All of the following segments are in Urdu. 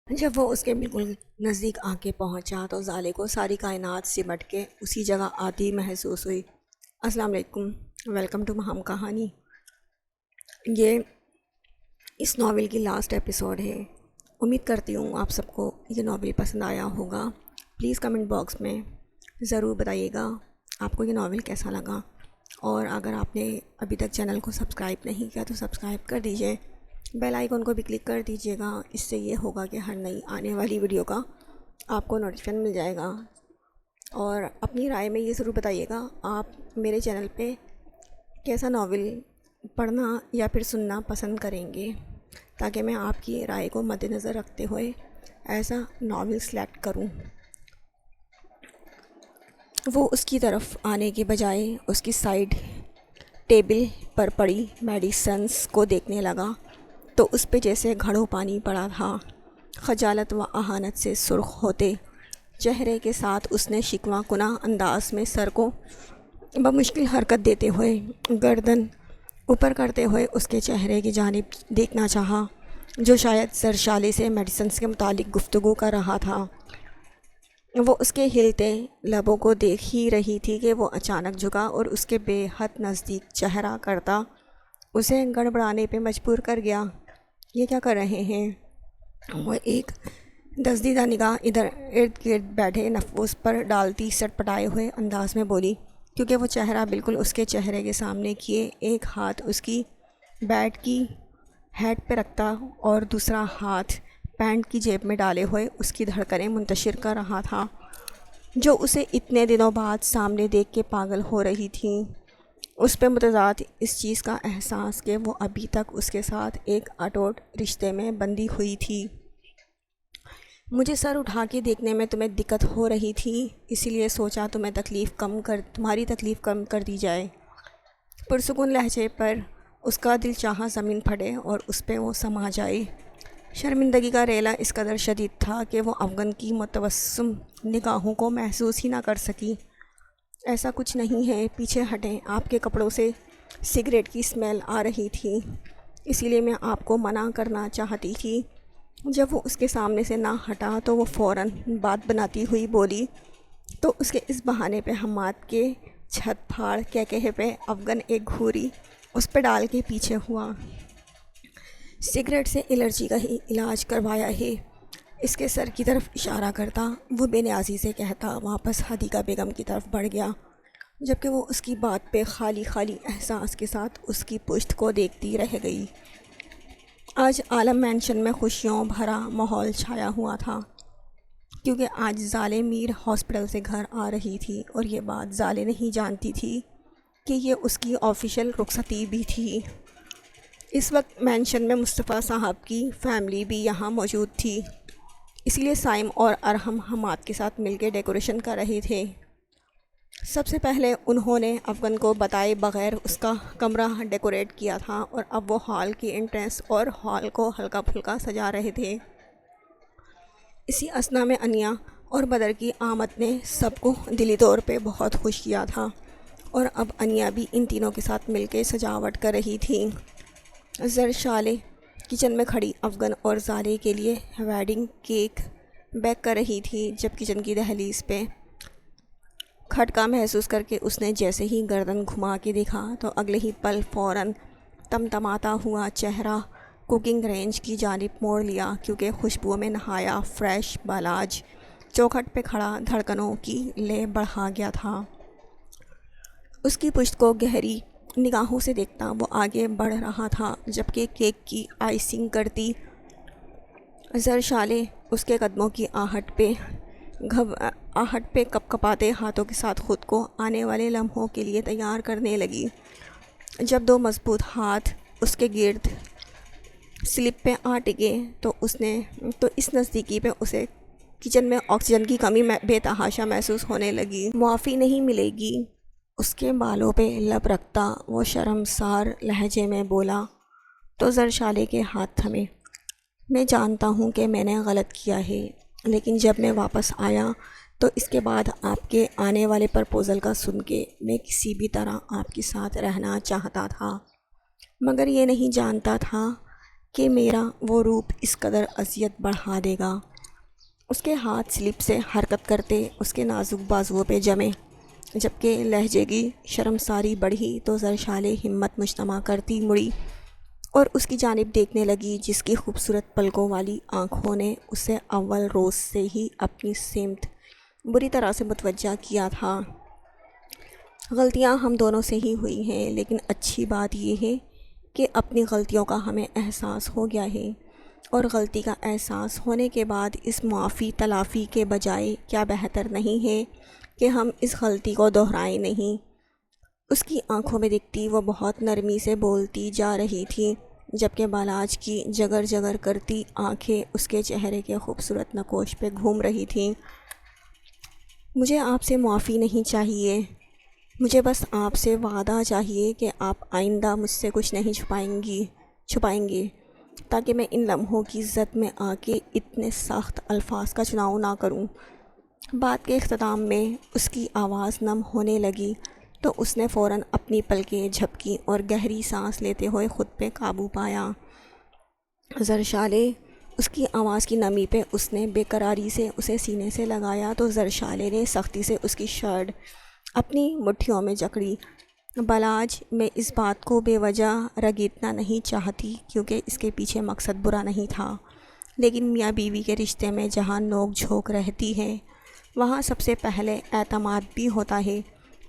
جب وہ اس کے بالکل نزدیک آ کے پہنچا تو زالے کو ساری کائنات سمٹ کے اسی جگہ آتی محسوس ہوئی۔ السلام علیکم، ویلکم ٹو مہم کہانی۔ یہ اس ناول کی لاسٹ ایپیسوڈ ہے۔ امید کرتی ہوں آپ سب کو یہ ناول پسند آیا ہوگا۔ پلیز کمنٹ باکس میں ضرور بتائیے گا آپ کو یہ ناول کیسا لگا، اور اگر آپ نے ابھی تک چینل کو سبسکرائب نہیں کیا تو سبسکرائب کر دیجئے، بیل آئیکن کو بھی کلک کر دیجئے گا۔ اس سے یہ ہوگا کہ ہر نئی آنے والی ویڈیو کا آپ کو نوٹیفیکیشن مل جائے گا۔ اور اپنی رائے میں یہ ضرور بتائیے گا آپ میرے چینل پہ کیسا ناول پڑھنا یا پھر سننا پسند کریں گے، تاکہ میں آپ کی رائے کو مد نظر رکھتے ہوئے ایسا ناول سلیکٹ کروں۔ وہ اس کی طرف آنے کے بجائے اس کی سائیڈ ٹیبل پر پڑی میڈیسنز کو دیکھنے لگا تو اس پہ جیسے گھڑوں پانی پڑا تھا۔ خجالت و اہانت سے سرخ ہوتے چہرے کے ساتھ اس نے شکوہ کناں انداز میں سر کو بمشکل حرکت دیتے ہوئے گردن اوپر کرتے ہوئے اس کے چہرے کی جانب دیکھنا چاہا، جو شاید زرشالے سے میڈیسنز کے متعلق گفتگو کر رہا تھا۔ وہ اس کے ہلتے لبوں کو دیکھ ہی رہی تھی کہ وہ اچانک جھکا اور اس کے بے حد نزدیک چہرہ کرتا اسے گڑبڑانے پہ مجبور کر گیا۔ یہ کیا کر رہے ہیں؟ وہ ایک دزدیدہ نگاہ ادھر ارد گرد بیٹھے نفوس پر ڈالتی سٹ پٹائے ہوئے انداز میں بولی، کیونکہ وہ چہرہ بالکل اس کے چہرے کے سامنے کیے ایک ہاتھ اس کی بیٹ کی ہیڈ پہ رکھتا اور دوسرا ہاتھ پینٹ کی جیب میں ڈالے ہوئے اس کی دھڑکنیں منتشر کر رہا تھا، جو اسے اتنے دنوں بعد سامنے دیکھ کے پاگل ہو رہی تھیں۔ اس پہ متضاد اس چیز کا احساس کہ وہ ابھی تک اس کے ساتھ ایک اٹوٹ رشتے میں بندھی ہوئی تھی۔ مجھے سر اٹھا کے دیکھنے میں تمہیں دقت ہو رہی تھی، اسی لیے سوچا تمہاری تکلیف کم کر دی جائے۔ پرسکون لہجے پر اس کا دل چاہا زمین پھٹے اور اس پہ وہ سما جائے۔ شرمندگی کا ریلا اس قدر شدید تھا کہ وہ افغان کی متوسم نگاہوں کو محسوس ہی نہ کر سکی۔ ایسا کچھ نہیں ہے، پیچھے ہٹیں، آپ کے کپڑوں سے سگریٹ کی اسمیل آ رہی تھی، اسی لیے میں آپ کو منع کرنا چاہتی تھی۔ جب وہ اس کے سامنے سے نہ ہٹا تو وہ فوراً بات بناتی ہوئی بولی، تو اس کے اس بہانے پہ حماد کے چھت پھاڑ کہے پہ افغان ایک گھوری اس پہ ڈال کے پیچھے ہوا۔ سگریٹ سے الرجی کا ہی علاج کروایا ہے، اس کے سر کی طرف اشارہ کرتا وہ بے نیازی سے کہتا واپس حدیقہ بیگم کی طرف بڑھ گیا، جبکہ وہ اس کی بات پہ خالی احساس کے ساتھ اس کی پشت کو دیکھتی رہ گئی۔ آج عالم مینشن میں خوشیوں بھرا ماحول چھایا ہوا تھا، کیونکہ آج زالے میر ہاسپٹل سے گھر آ رہی تھی، اور یہ بات زالے نہیں جانتی تھی کہ یہ اس کی آفیشیل رخصتی بھی تھی۔ اس وقت مینشن میں مصطفیٰ صاحب کی فیملی بھی یہاں موجود تھی، اس لیے سائم اور ارحم حماد کے ساتھ مل کے ڈیکوریشن کر رہے تھے۔ سب سے پہلے انہوں نے افغان کو بتائے بغیر اس کا کمرہ ڈیکوریٹ کیا تھا، اور اب وہ ہال کی انٹرنس اور ہال کو ہلکا پھلکا سجا رہے تھے۔ اسی اثنا میں انیا اور بدر کی آمد نے سب کو دلی طور پہ بہت خوش کیا تھا، اور اب انیا بھی ان تینوں کے ساتھ مل کے سجاوٹ کر رہی تھی۔ زرشالے کچن میں کھڑی افغان اور زالے کے لیے ویڈنگ کیک بیک کر رہی تھی، جب کچن کی دہلیز پہ کھٹکا محسوس کر کے اس نے جیسے ہی گردن گھما کے دیکھا تو اگلے ہی پل فوراً تمتماتا ہوا چہرہ کوکنگ رینج کی جانب موڑ لیا، کیونکہ خوشبوؤں میں نہایا فریش بالاج چوکھٹ پہ کھڑا دھڑکنوں کی لے بڑھا گیا تھا۔ اس کی پشت کو گہری نگاہوں سے دیکھتا وہ آگے بڑھ رہا تھا، جبکہ کیک کی آئسنگ کرتی زرشالے اس کے قدموں کی آہٹ پہ کپ کپاتے ہاتھوں کے ساتھ خود کو آنے والے لمحوں کے لیے تیار کرنے لگی۔ جب دو مضبوط ہاتھ اس کے گرد سلپ پہ آ ٹکے تو اس نزدیکی پہ اسے کچن میں آکسیجن کی کمی بے تحاشا محسوس ہونے لگی۔ معافی نہیں ملے گی، اس کے بالوں پہ لب رکھتا وہ شرمسار لہجے میں بولا تو زرشالے کے ہاتھ تھمے۔ میں جانتا ہوں کہ میں نے غلط کیا ہے، لیکن جب میں واپس آیا تو اس کے بعد آپ کے آنے والے پرپوزل کا سن کے میں کسی بھی طرح آپ کے ساتھ رہنا چاہتا تھا، مگر یہ نہیں جانتا تھا کہ میرا وہ روپ اس قدر اذیت بڑھا دے گا۔ اس کے ہاتھ سلپ سے حرکت کرتے اس کے نازک بازوؤں پہ جمے، جبکہ لہجے کی شرمساری بڑھی تو زرشالے ہمت مجتمع کرتی مڑی اور اس کی جانب دیکھنے لگی، جس کی خوبصورت پلکوں والی آنکھوں نے اسے اول روز سے ہی اپنی سمت بری طرح سے متوجہ کیا تھا۔ غلطیاں ہم دونوں سے ہی ہوئی ہیں، لیکن اچھی بات یہ ہے کہ اپنی غلطیوں کا ہمیں احساس ہو گیا ہے، اور غلطی کا احساس ہونے کے بعد اس معافی تلافی کے بجائے کیا بہتر نہیں ہے کہ ہم اس غلطی کو دہرائیں نہیں۔ اس کی آنکھوں میں دکھتی وہ بہت نرمی سے بولتی جا رہی تھی، جبکہ بالاج کی جگر جگر کرتی آنکھیں اس کے چہرے کے خوبصورت نقوش پہ گھوم رہی تھیں۔ مجھے آپ سے معافی نہیں چاہیے، مجھے بس آپ سے وعدہ چاہیے کہ آپ آئندہ مجھ سے کچھ نہیں چھپائیں گے، تاکہ میں ان لمحوں کی زد میں آ کے اتنے سخت الفاظ کا چناؤ نہ کروں۔ بات کے اختتام میں اس کی آواز نم ہونے لگی تو اس نے فوراً اپنی پلکیں جھپکیں اور گہری سانس لیتے ہوئے خود پہ قابو پایا۔ زرشالے، اس کی آواز کی نمی پہ اس نے بے قراری سے اسے سینے سے لگایا تو زرشالے نے سختی سے اس کی شرٹ اپنی مٹھیوں میں جکڑی۔ بالاج، میں اس بات کو بے وجہ رگیدنا نہیں چاہتی کیونکہ اس کے پیچھے مقصد برا نہیں تھا، لیکن میاں بیوی کے رشتے میں جہاں نوک جھوک رہتی ہے وہاں سب سے پہلے اعتماد بھی ہوتا ہے،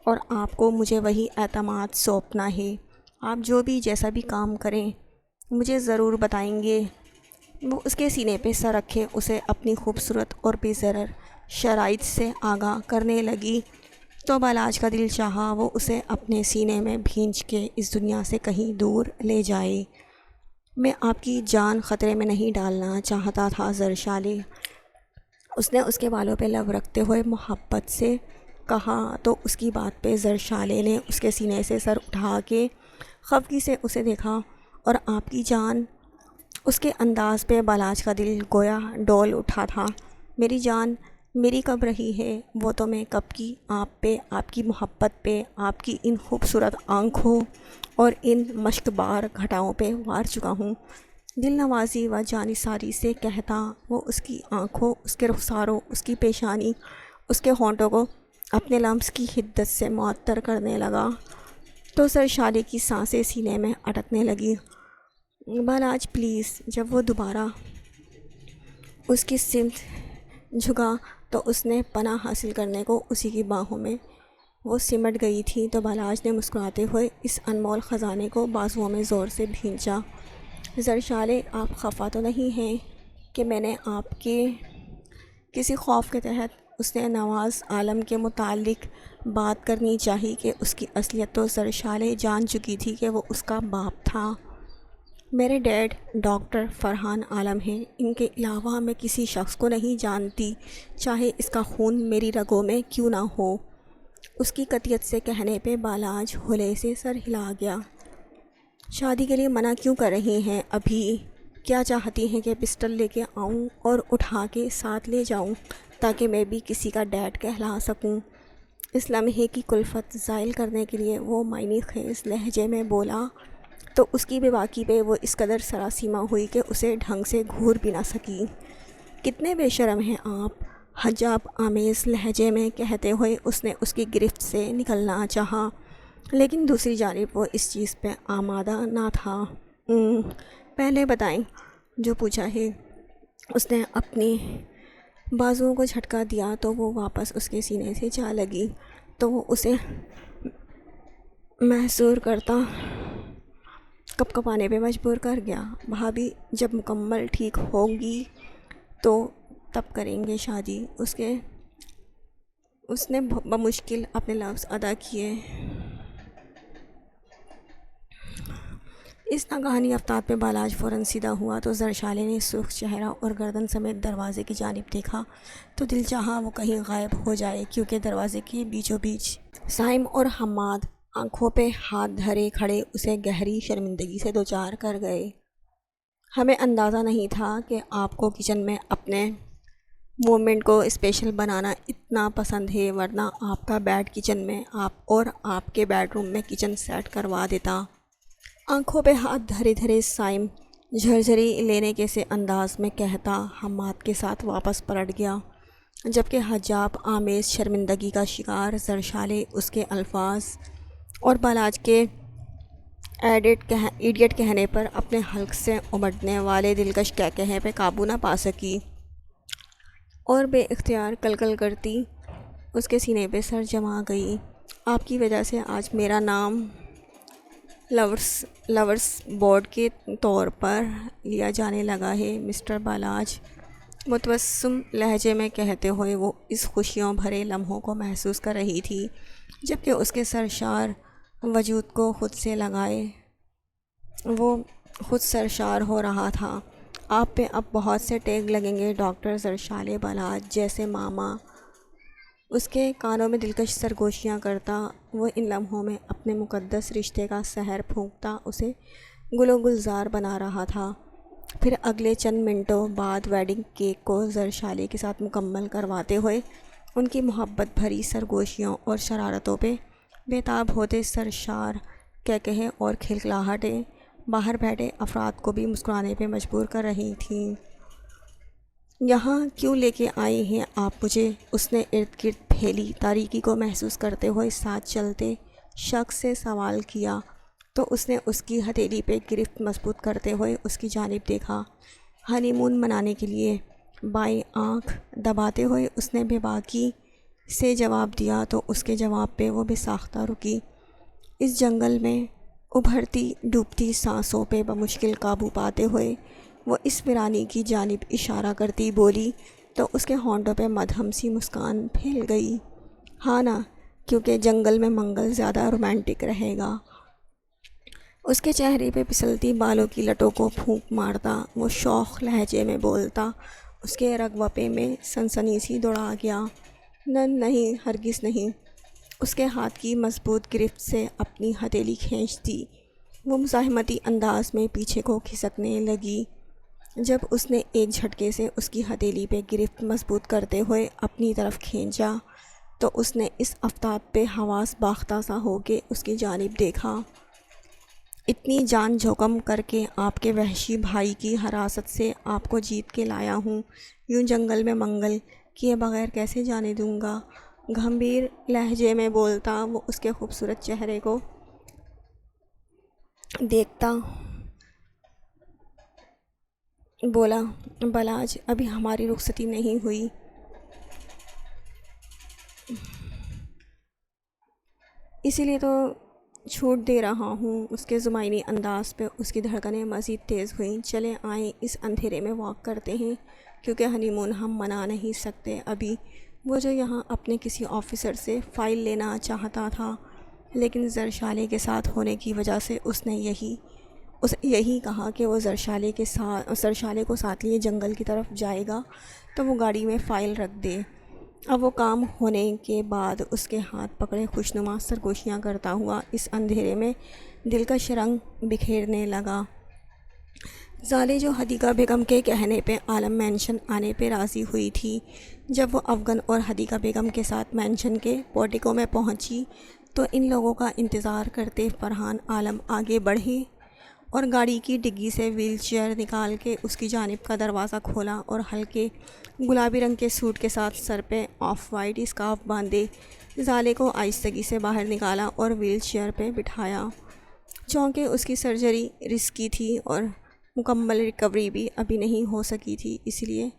اور آپ کو مجھے وہی اعتماد سونپنا ہے۔ آپ جو بھی جیسا بھی کام کریں مجھے ضرور بتائیں گے۔ وہ اس کے سینے پہ سر رکھے اسے اپنی خوبصورت اور بے ضرر شرائط سے آگاہ کرنے لگی تو بالاج کا دل چاہا وہ اسے اپنے سینے میں بھینچ کے اس دنیا سے کہیں دور لے جائے۔ میں آپ کی جان خطرے میں نہیں ڈالنا چاہتا تھا زرشالے، اس نے اس کے بالوں پہ لب رکھتے ہوئے محبت سے کہا تو اس کی بات پہ زرشالے نے اس کے سینے سے سر اٹھا کے خفگی سے اسے دیکھا، اور آپ کی جان، اس کے انداز پہ بالاج کا دل گویا ڈول اٹھا تھا۔ میری جان میری کب رہی ہے، وہ تو میں کب کی آپ پہ، آپ کی محبت پہ، آپ کی ان خوبصورت آنکھوں اور ان مشک بار گھٹاؤں پہ وار چکا ہوں۔ دل نوازی و جانثاری سے کہتا وہ اس کی آنکھوں، اس کے رخساروں، اس کی پیشانی، اس کے ہونٹوں کو اپنے لمس کی حدت سے معطر کرنے لگا تو زرشالے کی سانسیں سینے میں اٹکنے لگی۔ بالاج پلیز۔ جب وہ دوبارہ اس کی سمت جھکا تو اس نے پناہ حاصل کرنے کو اسی کی باہوں میں وہ سمٹ گئی تھی تو بالاج نے مسکراتے ہوئے اس انمول خزانے کو بازوؤں میں زور سے بھینچا۔ زرشالے، آپ خفا تو نہیں ہیں کہ میں نے آپ کے کسی خوف کے تحت اس نے نواز عالم کے متعلق بات کرنی چاہی کہ اس کی اصلیت تو زرشالے جان چکی تھی کہ وہ اس کا باپ تھا۔ میرے ڈیڈ ڈاکٹر فرحان عالم ہیں، ان کے علاوہ میں کسی شخص کو نہیں جانتی، چاہے اس کا خون میری رگوں میں کیوں نہ ہو۔ اس کی قطعیت سے کہنے پہ بالاج ہولے سے سر ہلا گیا۔ شادی کے لیے منع کیوں کر رہی ہیں ابھی؟ کیا چاہتی ہیں کہ پسٹل لے کے آؤں اور اٹھا کے ساتھ لے جاؤں تاکہ میں بھی کسی کا ڈیڈ کہلا سکوں؟ اس لمحے کی کلفت زائل کرنے کے لیے وہ معنی خیز لہجے میں بولا تو اس کی بے باکی پہ وہ اس قدر سراسیمہ ہوئی کہ اسے ڈھنگ سے گھور بھی نہ سکی۔ کتنے بے شرم ہیں آپ، حجاب آمیز لہجے میں کہتے ہوئے اس نے اس کی گرفت سے نکلنا چاہا، لیکن دوسری جانب وہ اس چیز پہ آمادہ نہ تھا۔ پہلے بتائیں جو پوچھا ہے۔ اس نے اپنی بازوؤں کو جھٹکا دیا تو وہ واپس اس کے سینے سے جا لگی تو وہ اسے محصور کرتا کپ کپانے پہ مجبور کر گیا۔ بھابھی جب مکمل ٹھیک ہوگی تو تب کریں گے شادی، اس نے بمشکل اپنے لفظ ادا کیے۔ اس ناگہانی افتاد پہ بالاج فوراً سیدھا ہوا تو زرشالے نے سرخ چہرہ اور گردن سمیت دروازے کی جانب دیکھا تو دل چاہا وہ کہیں غائب ہو جائے، کیونکہ دروازے کے بیچوں بیچ صائم اور حماد آنکھوں پہ ہاتھ دھرے کھڑے اسے گہری شرمندگی سے دوچار کر گئے۔ ہمیں اندازہ نہیں تھا کہ آپ کو کچن میں اپنے مومنٹ کو اسپیشل بنانا اتنا پسند ہے، ورنہ آپ کا بیڈ کچن میں اور آپ کے بیڈ روم میں کچن سیٹ کروا دیتا۔ آنکھوں پہ ہاتھ دھرے دھرے صائم جھرجھری لینے کے سے انداز میں کہتا حماد کے ساتھ واپس پلٹ گیا، جبکہ حجاب آمیز شرمندگی کا شکار زرشالے اس کے الفاظ اور بالاج کے ایڈیٹ کہنے پر اپنے حلق سے امڑنے والے دلکش کہے پہ قابو نہ پا سکی اور بے اختیار کلکل کرتی اس کے سینے پہ سر جما گئی۔ آپ کی وجہ سے آج میرا نام لورس بورڈ کے طور پر لیا جانے لگا ہے، مسٹر بالاج متبسم لہجے میں کہتے ہوئے وہ اس خوشیوں بھرے لمحوں کو محسوس کر رہی تھی جبکہ اس کے سرشار وجود کو خود سے لگائے وہ خود سرشار ہو رہا تھا۔ آپ پہ اب بہت سے ٹیگ لگیں گے ڈاکٹر زرشالے بالاج جیسے ماما، اس کے کانوں میں دلکش سرگوشیاں کرتا وہ ان لمحوں میں اپنے مقدس رشتے کا سحر پھونکتا اسے گل و گلزار بنا رہا تھا۔ پھر اگلے چند منٹوں بعد ویڈنگ کیک کو زرشالے کے ساتھ مکمل کرواتے ہوئے ان کی محبت بھری سرگوشیوں اور شرارتوں پہ بے تاب ہوتے سرشار کہے اور کھلکھلاہٹیں باہر بیٹھے افراد کو بھی مسکرانے پہ مجبور کر رہی تھیں۔ یہاں کیوں لے کے آئے ہیں آپ مجھے؟ اس نے ارد گرد پھیلی تاریکی کو محسوس کرتے ہوئے ساتھ چلتے شخص سے سوال کیا تو اس نے اس کی ہتھیلی پہ گرفت مضبوط کرتے ہوئے اس کی جانب دیکھا۔ ہنی مون منانے کے لیے۔ بائیں آنکھ دباتے ہوئے اس نے بے باکی سے جواب دیا تو اس کے جواب پہ وہ بے ساختہ رکی۔ اس جنگل میں ابھرتی ڈوبتی سانسوں پہ بمشکل قابو پاتے ہوئے وہ اس ویرانی کی جانب اشارہ کرتی بولی تو اس کے ہونٹوں پہ مدھم سی مسکان پھیل گئی۔ ہاں نا، کیونکہ جنگل میں منگل زیادہ رومانٹک رہے گا۔ اس کے چہرے پہ پھسلتی بالوں کی لٹوں کو پھونک مارتا وہ شوخ لہجے میں بولتا، اس کے رگوپے میں سنسنی سی دوڑا گیا۔ نہیں، ہرگز نہیں۔ اس کے ہاتھ کی مضبوط گرفت سے اپنی ہتھیلی کھینچتی وہ مزاحمتی انداز میں پیچھے کو کھسکنے لگی۔ جب اس نے ایک جھٹکے سے اس کی ہتھیلی پہ گرفت مضبوط کرتے ہوئے اپنی طرف کھینچا تو اس نے اس افتاد پہ حواس باختہ سا ہو کے اس کی جانب دیکھا۔ اتنی جان جھوکم کر کے آپ کے وحشی بھائی کی حراست سے آپ کو جیت کے لایا ہوں، یوں جنگل میں منگل کیے بغیر کیسے جانے دوں گا؟ گھمبیر لہجے میں بولتا وہ اس کے خوبصورت چہرے کو دیکھتا بولا، بالاج ابھی ہماری رخصتی نہیں ہوئی، اسی لیے تو چھوٹ دے رہا ہوں۔ اس کے زمینی انداز پہ اس کی دھڑکنیں مزید تیز ہوئیں۔ چلے آئیں اس اندھیرے میں واک کرتے ہیں، کیونکہ ہنی مون ہم منا نہیں سکتے ابھی۔ وہ جو یہاں اپنے کسی آفیسر سے فائل لینا چاہتا تھا، لیکن زرشالے کے ساتھ ہونے کی وجہ سے اس نے یہی کہا کہ وہ زرشالے کو ساتھ لیے جنگل کی طرف جائے گا تو وہ گاڑی میں فائل رکھ دے۔ اب وہ کام ہونے کے بعد اس کے ہاتھ پکڑے خوشنما سرگوشیاں کرتا ہوا اس اندھیرے میں دلکش رنگ بکھیرنے لگا۔ زالے جو حدیقہ بیگم کے کہنے پہ عالم مینشن آنے پہ راضی ہوئی تھی، جب وہ افغان اور حدیقہ بیگم کے ساتھ مینشن کے پورٹیکو میں پہنچی تو ان لوگوں کا انتظار کرتے فرحان عالم آگے بڑھے اور گاڑی کی ڈگی سے ویل چیئر نکال کے اس کی جانب کا دروازہ کھولا اور ہلکے گلابی رنگ کے سوٹ کے ساتھ سر پہ آف وائٹ اسکارف باندھے زالے کو آہستگی سے باہر نکالا اور ویل چیئر پہ بٹھایا۔ چونکہ اس کی سرجری رسکی تھی اور مکمل ریکوری بھی ابھی نہیں ہو سکی تھی، اس لیے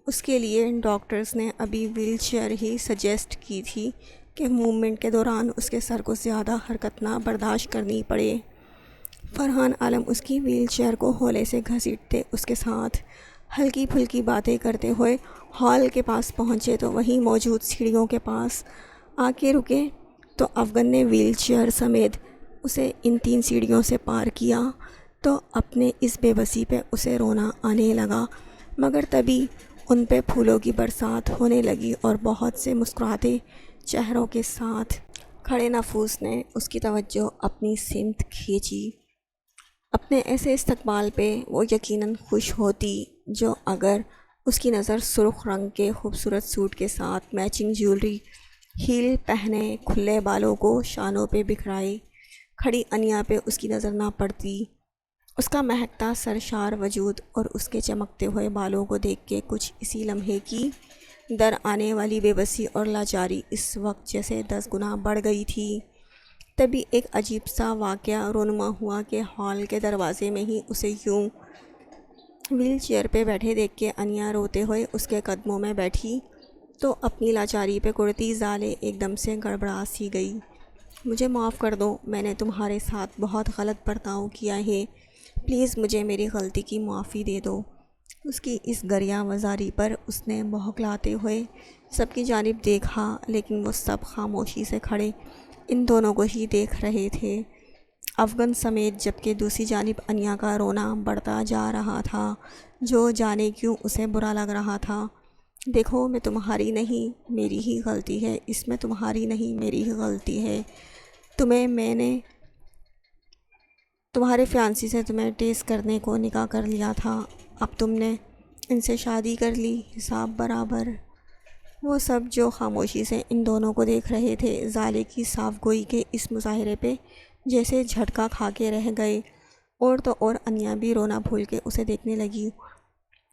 اس کے لیے ڈاکٹرز نے ابھی ویل چیئر ہی سجیسٹ کی تھی کہ موومنٹ کے دوران اس کے سر کو زیادہ حرکت نہ برداشت کرنی پڑے۔ فرحان عالم اس کی ویل چیئر کو ہولے سے گھسیٹتے اس کے ساتھ ہلکی پھلکی باتیں کرتے ہوئے ہال کے پاس پہنچے تو وہیں موجود سیڑھیوں کے پاس آ کے رکے تو افغان نے ویل چیئر سمیت اسے ان 3 سیڑھیوں سے پار کیا تو اپنے اس بے بسی پہ اسے رونا آنے لگا، مگر تبھی ان پہ پھولوں کی برسات ہونے لگی اور بہت سے مسکراتے چہروں کے ساتھ کھڑے نفوس نے اس کی توجہ اپنی سمت کھینچی۔ اپنے ایسے استقبال پہ وہ یقیناً خوش ہوتی جو اگر اس کی نظر سرخ رنگ کے خوبصورت سوٹ کے ساتھ میچنگ جیولری، ہیل پہنے کھلے بالوں کو شانوں پہ بکھرائے کھڑی انیا پہ اس کی نظر نہ پڑتی۔ اس کا مہکتا سرشار وجود اور اس کے چمکتے ہوئے بالوں کو دیکھ کے کچھ اسی لمحے کی در آنے والی بے بسی اور لاچاری اس وقت جیسے 10 گنا بڑھ گئی تھی۔ تبھی ایک عجیب سا واقعہ رونما ہوا کہ ہال کے دروازے میں ہی اسے یوں ویل چیئر پہ بیٹھے دیکھ کے انیا روتے ہوئے اس کے قدموں میں بیٹھی تو اپنی لاچاری پہ کرتی زالے ایک دم سے گڑبڑا سی گئی۔ مجھے معاف کر دو، میں نے تمہارے ساتھ بہت غلط برتاؤ کیا ہے، پلیز مجھے میری غلطی کی معافی دے دو۔ اس کی اس گریہ وزاری پر اس نے بہکلاتے ہوئے سب کی جانب دیکھا، لیکن وہ سب خاموشی سے کھڑے ان دونوں کو ہی دیکھ رہے تھے، افغان سمیت، جبکہ دوسری جانب انیا کا رونا بڑھتا جا رہا تھا جو جانے کیوں اسے برا لگ رہا تھا۔ دیکھو، میں تمہاری نہیں، میری ہی غلطی ہے، اس میں تمہاری نہیں، میری ہی غلطی ہے۔ میں نے تمہارے فیانسی سے تمہیں ٹیسٹ کرنے کو نکاح کر لیا تھا، اب تم نے ان سے شادی کر لی، حساب برابر۔ وہ سب جو خاموشی سے ان دونوں کو دیکھ رہے تھے، زالے کی صاف گوئی کے اس مظاہرے پہ جیسے جھٹکا کھا کے رہ گئے، اور تو اور انیا بھی رونا بھول کے اسے دیکھنے لگی۔